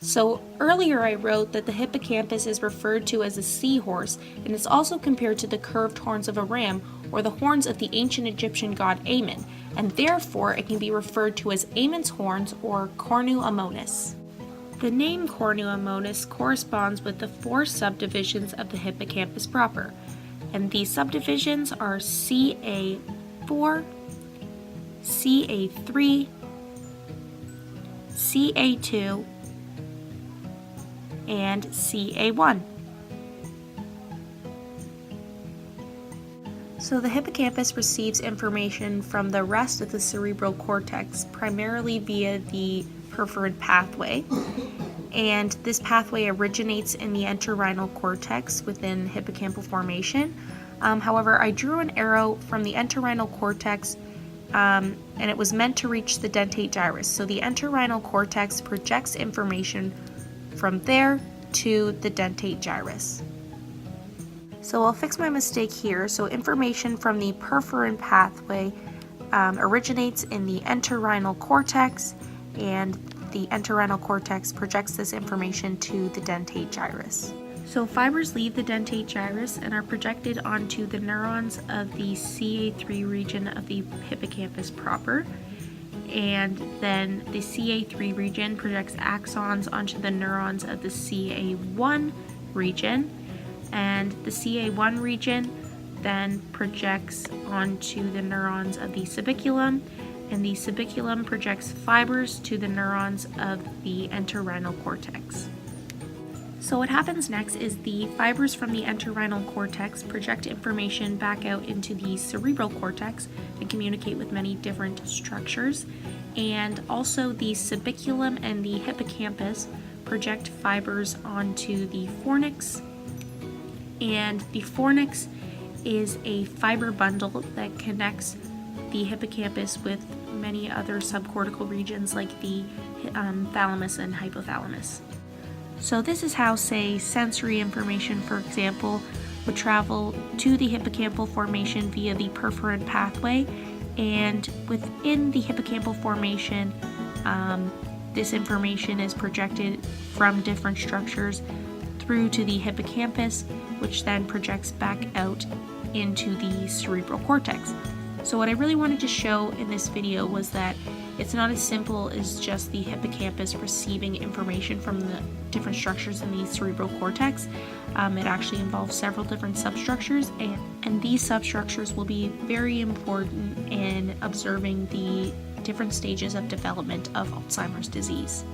So earlier I wrote that the hippocampus is referred to as a seahorse, and it's also compared to the curved horns of a ram or the horns of the ancient Egyptian god Amun, and therefore it can be referred to as Amun's horns or Cornu Ammonis. The name Cornu Ammonis corresponds with the 4 subdivisions of the hippocampus proper, and these subdivisions are CA4, CA3, CA2, and CA1. So the hippocampus receives information from the rest of the cerebral cortex primarily via the perforant pathway, and this pathway originates in the entorhinal cortex within hippocampal formation. However, I drew an arrow from the entorhinal cortex and it was meant to reach the dentate gyrus. So the entorhinal cortex projects information from there to the dentate gyrus. So I'll fix my mistake here. So information from the perforant pathway originates in the entorhinal cortex, and the entorhinal cortex projects this information to the dentate gyrus. So fibers leave the dentate gyrus and are projected onto the neurons of the CA3 region of the hippocampus proper. And then the CA3 region projects axons onto the neurons of the CA1 region, and the CA1 region then projects onto the neurons of the subiculum, and the subiculum projects fibers to the neurons of the entorhinal cortex. So what happens next is the fibers from the entorhinal cortex project information back out into the cerebral cortex and communicate with many different structures. And also the subiculum and the hippocampus project fibers onto the fornix. And the fornix is a fiber bundle that connects the hippocampus with many other subcortical regions like the thalamus and hypothalamus. So this is how, say, sensory information, for example, would travel to the hippocampal formation via the perforant pathway, and within the hippocampal formation, this information is projected from different structures through to the hippocampus, which then projects back out into the cerebral cortex. So what I really wanted to show in this video was that it's not as simple as just the hippocampus receiving information from the different structures in the cerebral cortex. It actually involves several different substructures, and these substructures will be very important in observing the different stages of development of Alzheimer's disease.